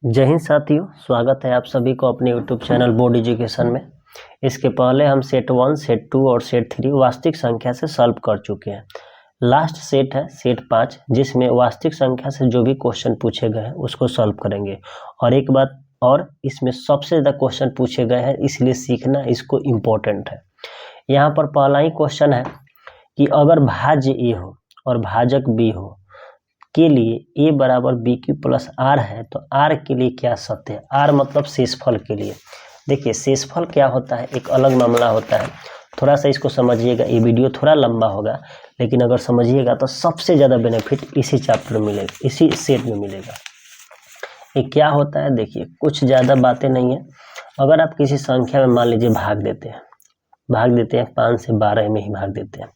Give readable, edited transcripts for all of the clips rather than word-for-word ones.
जय हिंद साथियों, स्वागत है आप सभी को अपने यूट्यूब चैनल बोर्ड एजुकेशन में। इसके पहले हम सेट 1, सेट 2 और सेट 3 वास्तविक संख्या से सॉल्व कर चुके हैं। लास्ट सेट है सेट 5, जिसमें वास्तविक संख्या से जो भी क्वेश्चन पूछे गए हैं उसको सॉल्व करेंगे। और एक बात और, इसमें सबसे ज़्यादा क्वेश्चन पूछे गए हैं, इसलिए सीखना इसको इम्पोर्टेंट है। यहाँ पर पहला ही क्वेश्चन है कि अगर भाज्य ए हो और भाजक बी हो के लिए a बराबर बी क्यू प्लस आर है, तो r के लिए क्या सत्य है। r मतलब शेषफल के लिए। देखिए शेषफल क्या होता है, एक अलग मामला होता है। थोड़ा सा इसको समझिएगा, ये वीडियो थोड़ा लंबा होगा, लेकिन अगर समझिएगा तो सबसे ज़्यादा बेनिफिट इसी चैप्टर में मिलेगा, इसी सेट में मिलेगा। ये क्या होता है, देखिए कुछ ज़्यादा बातें नहीं है। अगर आप किसी संख्या में मान लीजिए भाग देते हैं 5 से 12 में ही भाग देते हैं,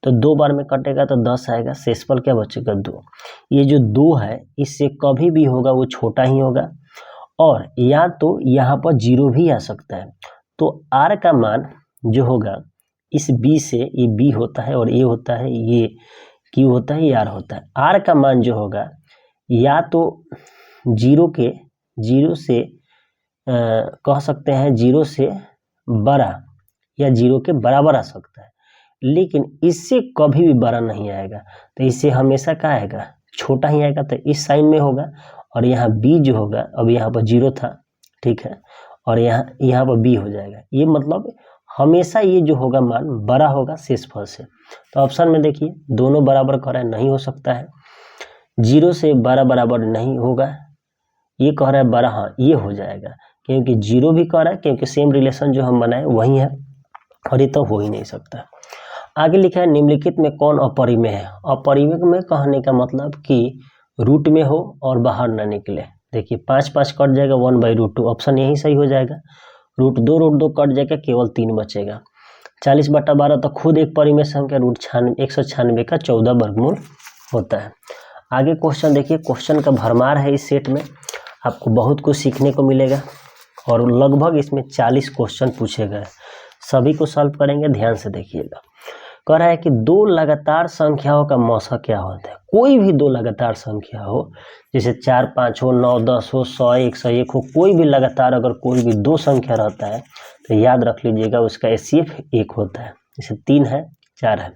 तो 2 बार में कटेगा तो 10 आएगा, शेषफल क्या बचेगा 2। ये जो 2 है इससे कभी भी होगा वो छोटा ही होगा, और या तो यहाँ पर 0 भी आ सकता है। तो r का मान जो होगा इस b से, ये b होता है और a होता है, ये q होता है, ये r होता है। r का मान जो होगा या तो 0 से कह सकते हैं 0 से बड़ा या 0 के बराबर आ सकता है, लेकिन इससे कभी भी बड़ा नहीं आएगा। तो इससे हमेशा क्या आएगा, छोटा ही आएगा। तो इस साइन में होगा, और यहाँ b जो होगा, अब यहाँ पर 0 था, ठीक है, और यहाँ पर b हो जाएगा। ये मतलब हमेशा ये जो होगा मान बड़ा होगा शेषफल से। तो ऑप्शन में देखिए दोनों बराबर कह रहा है, नहीं हो सकता है। 0 से 12 बराबर नहीं होगा, ये कह रहा है 12, हाँ ये हो जाएगा, क्योंकि 0 भी कह रहा है, क्योंकि सेम रिलेशन जो हम बनाए वही है, और ये तो हो ही नहीं सकता। आगे लिखा है निम्नलिखित में कौन अपरिमेय है। अपरिमेय में कहने का मतलब कि रूट में हो और बाहर ना निकले। देखिए 5 कट जाएगा, 1/√2, ऑप्शन यही सही हो जाएगा। √2 कट जाएगा, केवल 3 बचेगा। 40/12 तो खुद एक परिमेय संख्या √196 का 14 वर्गमूल होता है। आगे क्वेश्चन देखिए, क्वेश्चन का भरमार है इस सेट में, आपको बहुत कुछ सीखने को मिलेगा, और लगभग इसमें 40 क्वेश्चन पूछे गए, सभी को सॉल्व करेंगे, ध्यान से देखिएगा। कह रहा है कि 2 लगातार संख्याओं का मौसा क्या होता है। कोई भी 2 लगातार संख्या हो, जैसे 4, 5 हो, 9, 10 हो, 100, 101 हो, कोई भी लगातार अगर कोई भी 2 संख्या रहता है तो याद रख लीजिएगा उसका HCF 1 होता है। जैसे 3 है, 4 है,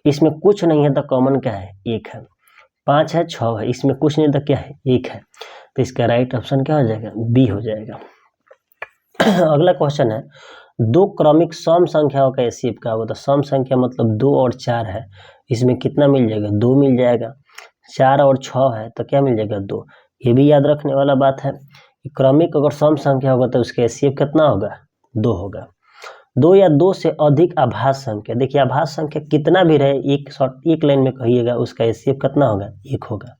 इसमें कुछ नहीं है तो कॉमन क्या है, 1 है। 5 है, 6 है, इसमें कुछ नहीं तो क्या है, 1 है। तो इसका राइट ऑप्शन क्या हो जाएगा, B हो जाएगा। अगला क्वेश्चन है 2 क्रमिक सम संख्याओं का HCF क्या होगा। तो सम संख्या मतलब 2 और 4 है, इसमें कितना मिल जाएगा, 2 मिल जाएगा। 4 और 6 है तो क्या मिल जाएगा, 2। ये भी याद रखने वाला बात है कि क्रमिक अगर सम संख्या होगा तो उसका HCF कितना होगा, 2 होगा। 2 या 2 से अधिक आभास संख्या, देखिए आभास संख्या कितना भी रहे, एक लाइन में कहिएगा, उसका HCF कितना होगा, 1 होगा।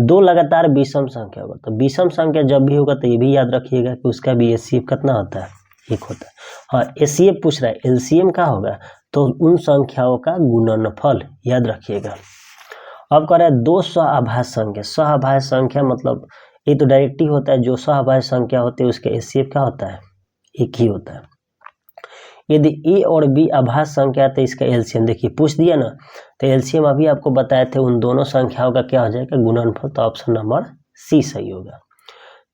2 लगातार विषम संख्या होगा, तो विषम संख्या जब भी होगा तो ये भी याद रखिएगा कि उसका भी HCF कितना होता है, 1 होता है। हाँ, HCF पूछ रहा है, LCM का होगा, तो उन संख्याओं का गुणनफल याद रखिएगा। अब कह रहा है 2 सह-आभाज्य संख्या। सह-आभाज्य संख्या मतलब ये तो डायरेक्ट ही होता है, जो सह-आभाज्य संख्या होते हैं उसके HCF क्या होता है, 1 ही होता है। यदि A और B आभाज्य संख्या है तो इसका LCM देखिए पूछ दिया ना, तो LCM अभी आपको बताए थे, उन दोनों संख्याओं का क्या हो जाएगा, गुणनफल। तो ऑप्शन नंबर C सही होगा।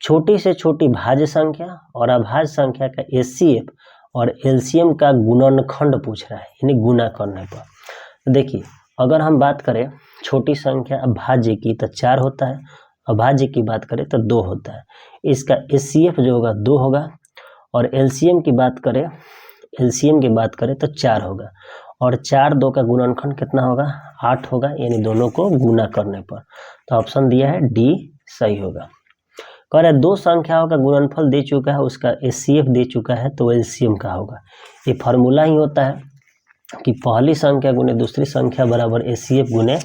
छोटी से छोटी भाज्य संख्या और अभाज्य संख्या का HCF और LCM का गुणनखंड पूछ रहा है, यानी गुना करने पर। देखिए अगर हम बात करें छोटी संख्या भाज्य की तो 4 होता है, अभाज्य की बात करें तो 2 होता है। इसका HCF जो होगा 2 होगा, और LCM की बात करें तो 4 होगा, और 4 2 का गुणनखंड कितना होगा, 8 होगा, यानी दोनों को गुना करने पर। तो ऑप्शन दिया है D सही होगा। कह रहा है 2 संख्याओं का गुणनफल दे चुका है, उसका HCF दे चुका है, तो LCM का होगा। ये फार्मूला ही होता है कि पहली संख्या गुने दूसरी संख्या बराबर HCF गुने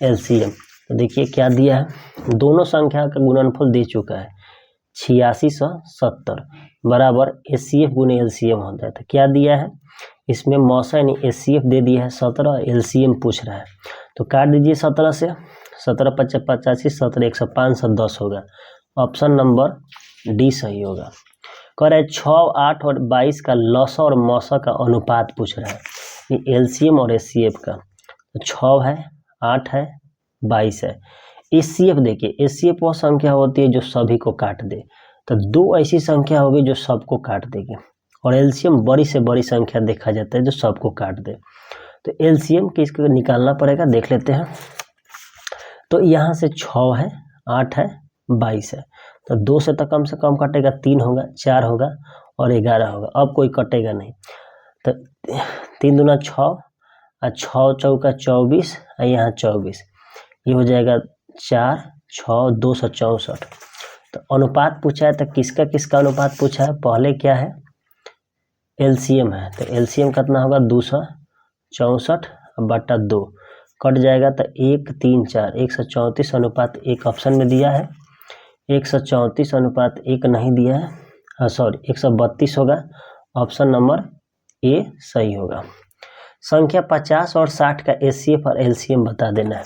LCM। तो देखिए क्या दिया है, दोनों संख्या का गुणनफल दे चुका है 8670 बराबर HCF गुने LCM होता है। तो क्या दिया है, इसमें मौसा यानी HCF दे दिया है 17, LCM पूछ रहा है, तो काट दीजिए 17 से, 17 × 5 = 85, 17 × 1 = 5, 7 10 होगा। ऑप्शन नंबर D सही होगा। कह रहा है 6, 8 और 22 का लसा और मौसा का अनुपात पूछ रहा है, ये LCM और HCF का। तो 6 है, 8 है, 22 है, HCF देखिए, HCF वो संख्या होती है जो सभी को काट दे, तो 2 ऐसी संख्या होगी जो सबको काट देगी, और एलसीएम बड़ी से बड़ी संख्या देखा जाता है जो सबको काट दे। तो एलसीएम किसको निकालना पड़ेगा, देख लेते हैं। तो यहाँ से 6 है, 8 है, 22 है, तो 2 से तो कम कटेगा, 3 होगा, 4 होगा और 11 होगा। अब कोई कटेगा नहीं, तो 3 दूना 6 और 6 चौका 24 और यहाँ 24, ये हो जाएगा 4, 6, 264। तो अनुपात पूछा है, तो किसका किसका अनुपात पूछा है, पहले क्या है, एलसीएम है, तो एलसीएम कितना होगा 264/2, कट जाएगा तो 1, 3, 4, 134/1 ऑप्शन में दिया है, 134/1 नहीं दिया है, सॉरी 132 होगा, ऑप्शन नंबर ए सही होगा। संख्या 50 और 60 का एचसीएफ और एलसीएम बता देना है,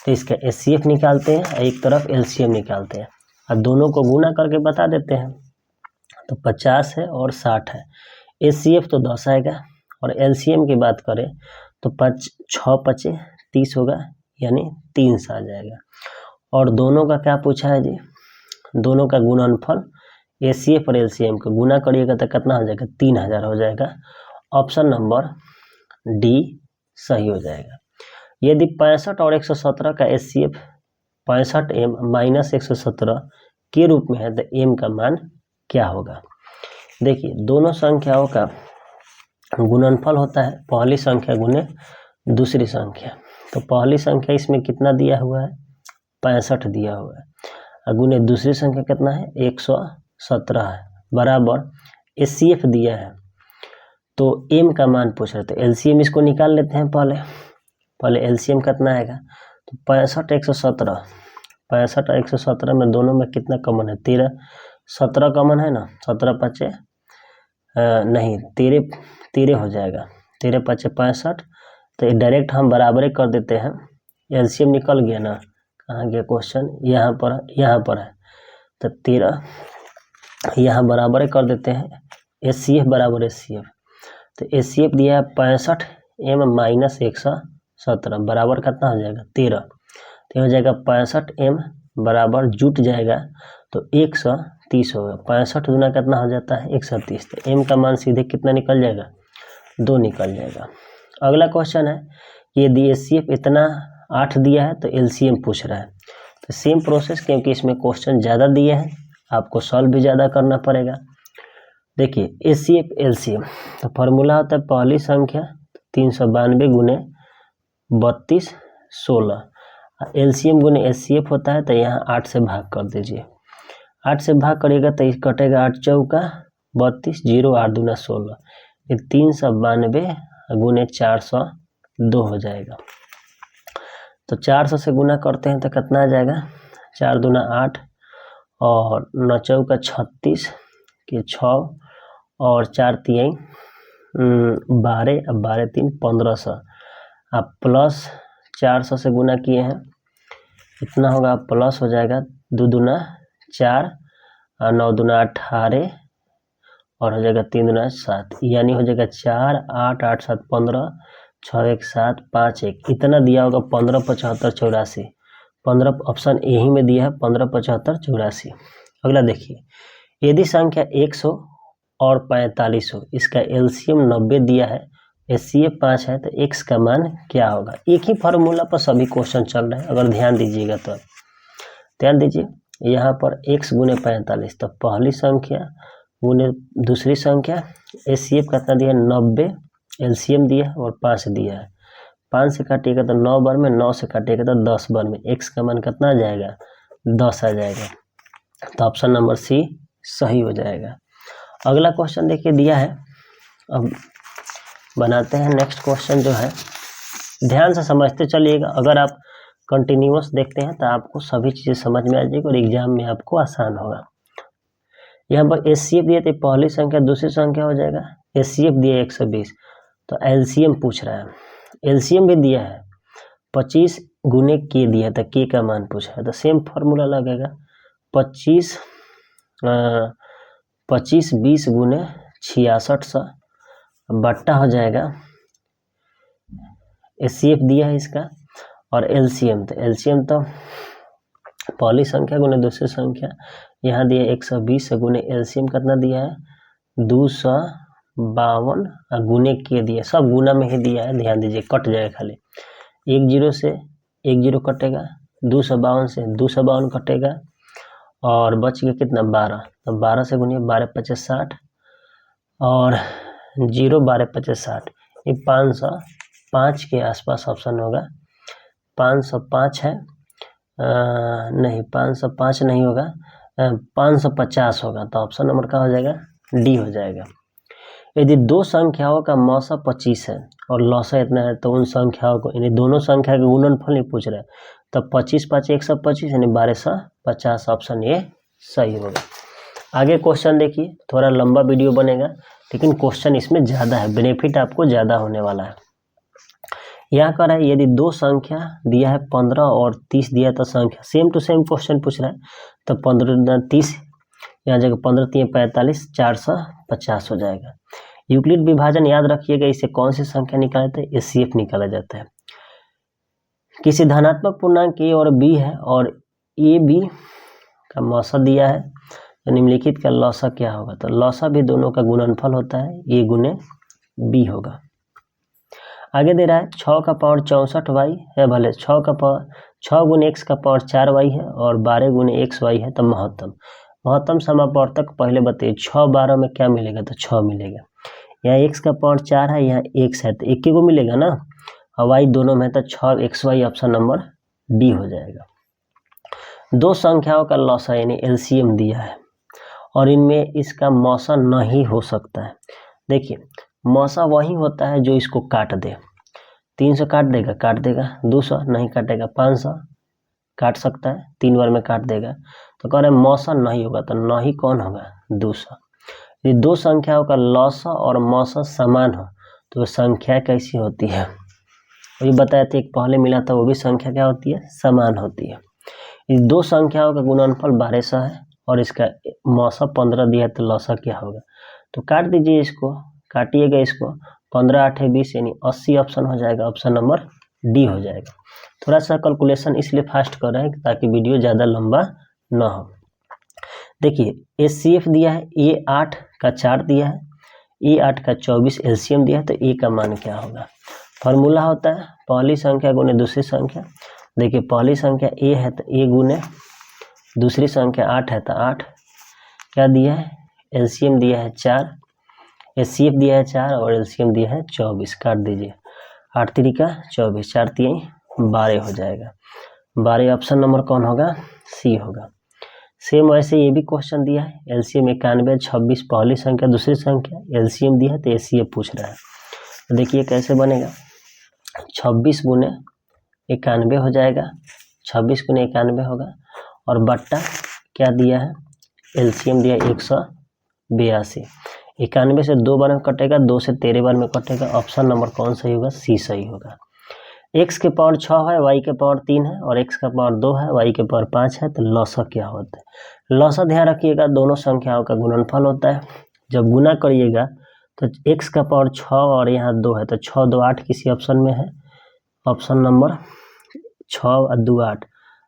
तो इसका एचसीएफ निकालते हैं और एक तरफ एलसीएम निकालते हैं और दोनों को गुना करके बता देते हैं। तो 50 है और 60 है, एचसीएफ तो 10 आएगा, और एलसीएम की बात करें तो 6 × 5 = 30 होगा, यानी 300 आ जाएगा। और दोनों का क्या पूछा है जी, दोनों का गुणनफल एचसीएफ और एलसीएम को गुना करिएगा तो कितना हो जाएगा, 3000 हो जाएगा। ऑप्शन नंबर डी सही हो जाएगा। यदि 65 और 117 का एचसीएफ 65m - 117 के रूप में है, तो m का मान क्या होगा। देखिए, दोनों संख्याओं का गुणनफल होता है पहली संख्या गुने दूसरी संख्या, तो पहली संख्या इसमें कितना दिया हुआ है, 65 दिया हुआ है, और गुने दूसरी संख्या कितना है, 117 है, बराबर एचसीएफ दिया है, तो m का मान पूछ रहे थे। एलसीएम इसको निकाल लेते हैं, पहले एलसीएम कितना आएगा, तो 65 117, 65 और 117 में दोनों में कितना कॉमन है, 13, 17 कॉमन है ना, 17 × 5 नहीं 13 हो जाएगा, 13 × 5 = 65, तो डायरेक्ट हम बराबरी कर देते हैं, एलसीएम निकल गया ना, कहाँ गया क्वेश्चन, यहाँ पर है, तो 13 यहाँ बराबर कर देते हैं, एचसीएफ बराबर एचसीएफ, तो एचसीएफ दिया है 65m - 117 बराबर कितना हो जाएगा, 13, तो हो जाएगा 65m बराबर जुट जाएगा तो 130 होगा, 65 गुना कितना हो जाता है, 130, तो m का मान सीधे कितना निकल जाएगा, 2 निकल जाएगा। अगला क्वेश्चन है, यदि एचसीएफ इतना 8 दिया है तो एलसीएम पूछ रहा है, तो सेम प्रोसेस, क्योंकि इसमें क्वेश्चन ज़्यादा दिए हैं, आपको सॉल्व भी ज़्यादा करना पड़ेगा। देखिए, एचसीएफ एलसीएम, तो फार्मूला होता है पहली संख्या 392 गुने 32 16, एलसीएम गुने एचसीएफ होता है, तो यहाँ 8 से भाग कर दीजिए, 8 से भाग करिएगा तो कटेगा 8 चौका 32, 0 8 दूना 16, ये 392 गुने 402 हो जाएगा। तो 400 से गुना करते हैं तो कितना आ जाएगा, 4 दूना 8 और 9 चौका 36 के 6 और 4 3 12, 12 3 1500, आप प्लस 400 से गुना किए हैं, इतना होगा, प्लस हो जाएगा 2 दूना 4 और 9 दूना 18 और हो जाएगा 3 दूना 7, यानी हो जाएगा 4 8 8 7 15 6 1 7 5 1, इतना दिया होगा 15 75 84, 15 ऑप्शन यही में दिया है 15 75 84। अगला देखिए, यदि संख्या 100 और 45 हो, इसका एलसीएम 90 दिया है, एचसीएफ 5 है, तो x का मान क्या होगा। एक ही फार्मूला पर सभी क्वेश्चन चल रहे हैं, अगर ध्यान दीजिएगा तो ध्यान दीजिए, यहाँ पर x गुने 45, तो पहली संख्या गुने दूसरी संख्या, एचसीएफ कितना दिया है 90, एलसीएम दिया है और 5 दिया है, 5 से काटिएगा तो 9 बार में, 9 से काटिएगा तो 10 बार में, x का मान कितना आ जाएगा, 10 आ जाएगा, तो ऑप्शन नंबर सी सही हो जाएगा। अगला क्वेश्चन देखिए दिया है, अब बनाते हैं नेक्स्ट क्वेश्चन जो है, ध्यान से समझते चलिएगा, अगर आप कंटिन्यूअस देखते हैं तो आपको सभी चीज़ें समझ में आ जाएगी और एग्जाम में आपको आसान होगा। यहाँ पर एचसीएफ दिए थे, पहली संख्या दूसरी संख्या हो जाएगा, एचसीएफ दिया 120, तो एलसीएम पूछ रहा है, एलसीएम भी दिया है 25 गुने के दिया था, के का मान पूछा है, तो सेम फार्मूला लगेगा 25 20 गुने 6600 बट्टा हो जाएगा, एचसीएफ दिया है इसका और एलसीएम, तो एलसीएम तो पहली संख्या गुने दूसरी संख्या, यहाँ दिया 120 गुने एलसीएम कितना दिया है 252 और गुने के दिया, सब गुना में ही दिया है, ध्यान दीजिए कट जाएगा खाली, 1 0 से 1 0 कटेगा, 252 से 252 कटेगा और बच गया कितना 12, तो 12 से गुनिए 12 25 60 और 0 12 25 60, ये 505 के आसपास ऑप्शन होगा, 505 है नहीं 505 नहीं होगा, 550 होगा, तो ऑप्शन नंबर क्या हो जाएगा डी हो जाएगा। यदि दो संख्याओं का मौसा 25 है और लौसा इतना है तो उन संख्याओं को, यानी दोनों संख्या का गुणनफल नहीं पूछ रहा है, तो 25 5 125 यानी 1250, ऑप्शन ये सही होगा। आगे क्वेश्चन देखिए, थोड़ा लंबा वीडियो बनेगा लेकिन क्वेश्चन इसमें ज़्यादा है, बेनिफिट आपको ज़्यादा होने वाला है। यहाँ कर है यदि दो संख्या दिया है 15 और 30 दिया तो संख्या, सेम टू सेम क्वेश्चन पूछ रहा है, तो 15 30 यहाँ जगह 15 3 45 450 हो जाएगा। यूक्लिड विभाजन याद रखिएगा, इसे कौन सी संख्या निकालते हैं, एचसीएफ निकाला जाता है। किसी धनात्मक पूर्णांक ए और बी है और ए बी का मौसा दिया है, तो निम्नलिखित का लौसा क्या होगा, तो लौसा भी दोनों का गुणनफल होता है, ए गुने बी होगा। आगे दे रहा है 6 का पावर 64y है, भले 6 का पावर 6 गुने x का पावर 4y है और 12 गुने xy है, तो महत्तम समापवर्तक पहले बताइए 6 12 में क्या मिलेगा, तो 6 मिलेगा। यहाँ x का पावर 4 है, यहाँ x है, तो एक ही को मिलेगा ना, और y दोनों में, तो 6 xy ऑप्शन नंबर डी हो जाएगा। दो संख्याओं का लौसा यानी एलसीएम दिया है और इनमें इसका मौसा नहीं हो सकता है। देखिए मौसा वही होता है जो इसको काट दे, 300 काट देगा 200 नहीं काटेगा, 500 काट सकता है 3 बार में काट देगा, तो कह रहे हैं मौसा नहीं होगा, तो नहीं कौन होगा 200। ये दो संख्याओं का लौसा और मौसा समान हो तो संख्या कैसी होती है, वही बताए थे, एक पहले मिला था, वो भी संख्या क्या होती है समान होती है। इस दो संख्याओं का गुणनफल 1200 है और इसका मौसा 15 दिया है, तो लौसा क्या होगा, तो काट दीजिए इसको, काटिएगा इसको, 15 8 20 यानी 80 ऑप्शन हो जाएगा, ऑप्शन नंबर डी हो जाएगा। थोड़ा सा कैलकुलेशन इसलिए फास्ट कर रहे हैं ताकि वीडियो ज़्यादा लंबा ना हो। देखिए एचसीएफ दिया है, ए 8 का 4 दिया है, ए 8 का 24 एलसीएम दिया है, तो ए का मान क्या होगा। फार्मूला होता है पहली संख्या गुने दूसरी संख्या। देखिए पहली संख्या ए है तो ए गुने दूसरी संख्या 8 है तो 8, क्या दिया है एलसीएम दिया है 4, एचसीएफ दिया है 4 और एलसीएम दिया है 24, काट दीजिए 8 3 का 24, 4 3 12 हो जाएगा, 12 ऑप्शन नंबर कौन होगा सी होगा। सेम वैसे ये भी क्वेश्चन दिया है, एलसीएम 91 26 पहली संख्या दूसरी संख्या, एलसीएम दिया है तो एचसीएफ पूछ रहा है, तो देखिए कैसे बनेगा, 26 गुने 91 हो जाएगा, 26 गुने 91 होगा और बट्टा क्या दिया है एलसीएम दिया 182, 91 से 2 बार में कटेगा, 2 से 13 बार में कटेगा, ऑप्शन नंबर कौन सही होगा सी सही होगा। x के पावर 6 है, y के पावर 3 है और x का पावर 2 है, y के पावर 5 है, तो लौसा क्या होता है। लौसा ध्यान रखिएगा दोनों संख्याओं का गुणनफल होता है, जब गुना करिएगा तो x का पावर 6 और यहाँ 2 है, तो 6 2 8 किसी ऑप्शन में है, ऑप्शन नंबर 6 और 2 8,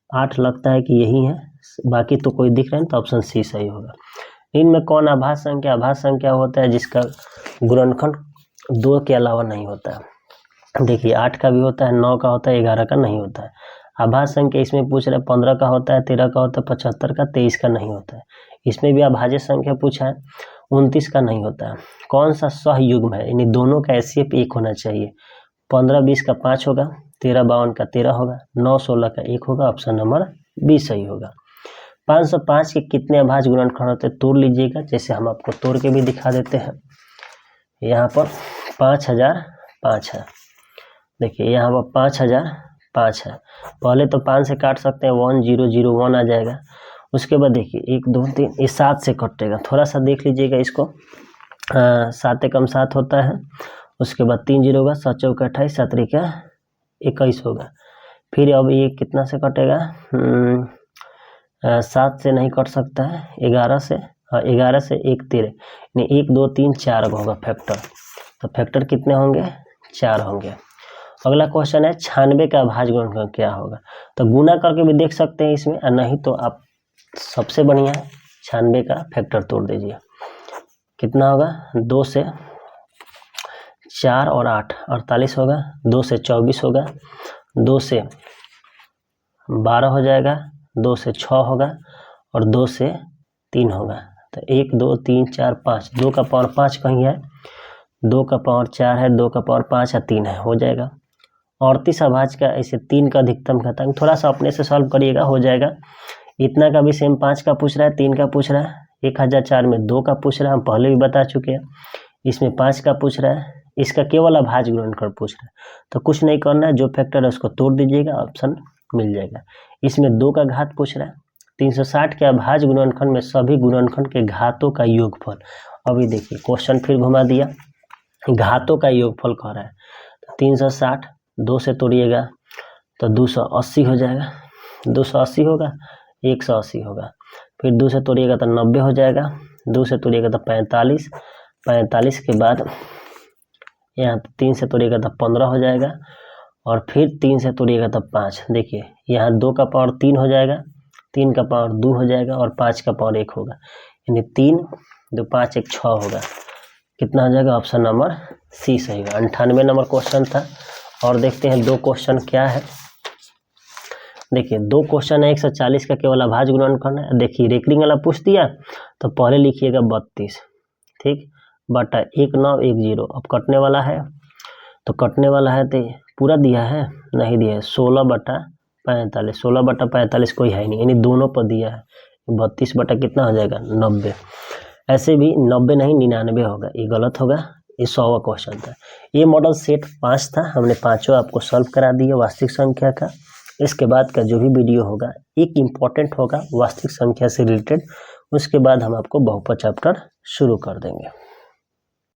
8 लगता है कि यही है, बाकी तो कोई दिख रहा है, तो ऑप्शन सी सही होगा। इनमें कौन आभास संख्या, आभास संख्या होता है जिसका गुणनखंड 2 के अलावा नहीं होता है। देखिए 8 का भी होता है, 9 का होता है, 11 का नहीं होता है। आभास संख्या इसमें पूछ रहे 15 का होता है, 13 का होता है, 75 का, 23 का नहीं होता है। इसमें भी अभाज्य संख्या पूछा है, 29 का नहीं होता है। कौन सा सहयुग्म है, यानी दोनों का एचसीएफ 1 होना चाहिए, 15 20 का 5 होगा, 13 52 का 13 होगा, 9 16 का 1 होगा, ऑप्शन नंबर बी सही होगा। 505 के कितने अभाज्य गुणनखंड होते हैं, तोड़ लीजिएगा, जैसे हम आपको तोड़ के भी दिखा देते हैं। यहाँ पर 5005 है, देखिए यहाँ पर 5005 है, पहले तो 5 से काट सकते हैं, 1001 आ जाएगा। उसके बाद देखिए 1 2 3 ये 7 से कटेगा, थोड़ा सा देख लीजिएगा इसको, 7 कम 7 होता है, उसके बाद 3 0 होगा, 7 चौका 28, 7 का 21 होगा। फिर अब ये कितना से कटेगा, 7 से नहीं कट सकता है, 11 से, 11 से 1 13, यानी 1 2 3 4 होगा फैक्टर, तो फैक्टर कितने होंगे 4 होंगे। अगला क्वेश्चन है 96 का अभाज्य गुणनखंड क्या होगा। तो गुना करके भी देख सकते हैं इसमें, और नहीं तो आप सबसे बढ़िया है 96 का फैक्टर तोड़ दीजिए। कितना होगा, 2 से 4 और 8 48 होगा, 2 से 24 होगा, 2 से 12 हो जाएगा, 2 से 6 होगा और 2 से 3 होगा। तो 1 2 3 4 5, 2 का पावर 5 कहीं है, 2 का पावर 4 है, 2 का पावर 5 है, 3 है, हो जाएगा। 38 अभाज्य का ऐसे 3 का अधिकतम घातांक, थोड़ा सा अपने से सॉल्व करिएगा, हो जाएगा। इतना का भी सेम 5 का पूछ रहा है, 3 का पूछ रहा है, 1004 में 2 का पूछ रहा है, हम पहले भी बता चुके हैं। इसमें 5 का पूछ रहा है, इसका केवल अभाज्य गुणनखंड पूछ रहा है। तो कुछ नहीं करना है, जो फैक्टर है उसको तोड़ दीजिएगा, ऑप्शन मिल जाएगा। इसमें 2 का घात पूछ रहा है। 360 के अभाज्य गुणनखंड में सभी गुणनखंड के घातों का योगफल। अभी देखिए क्वेश्चन फिर घुमा दिया, घातों का योगफल कह रहा है। 360 2 से तोड़िएगा तो 280 हो जाएगा, 280 होगा, 180 होगा, फिर 2 से तोड़िएगा तो 90 हो जाएगा, 2 से तोड़िएगा तो 45, 45 के बाद यहाँ 3 से तोड़िएगा तो 15 हो जाएगा, और फिर 3 से तोड़िएगा तो 5। देखिए यहाँ 2 का पावर 3 हो जाएगा, 3 का पावर 2 हो जाएगा और 5 का पावर 1 होगा, यानी 3 2 5 1 6 होगा। कितना हो जाएगा, ऑप्शन नंबर सी सही है। 98 नंबर क्वेश्चन था। और देखते हैं 2 क्वेश्चन क्या है। देखिए 2 क्वेश्चन है, 140 का केवल अभाज्य गुणनखंड है। देखिए रेकरिंग वाला पूछ दिया तो पहले लिखिएगा 32, ठीक, बटा 1910। अब कटने वाला है, तो कटने वाला है तो पूरा दिया है, नहीं दिया है, 16 बटा 45, 16 बटा 45 कोई है नहीं, यानी दोनों पर दिया है। 32 बटा कितना हो जाएगा, 90। ऐसे भी 90 नहीं 99 होगा, ये गलत होगा, ये 100वां क्वेश्चन था। ये मॉडल सेट 5 था, हमने पांचों आपको सॉल्व करा दिया वास्तविक संख्या का। इसके बाद का जो भी वीडियो होगा एक इम्पॉर्टेंट होगा वास्तविक संख्या से रिलेटेड, उसके बाद हम आपको बहुपद चैप्टर शुरू कर देंगे।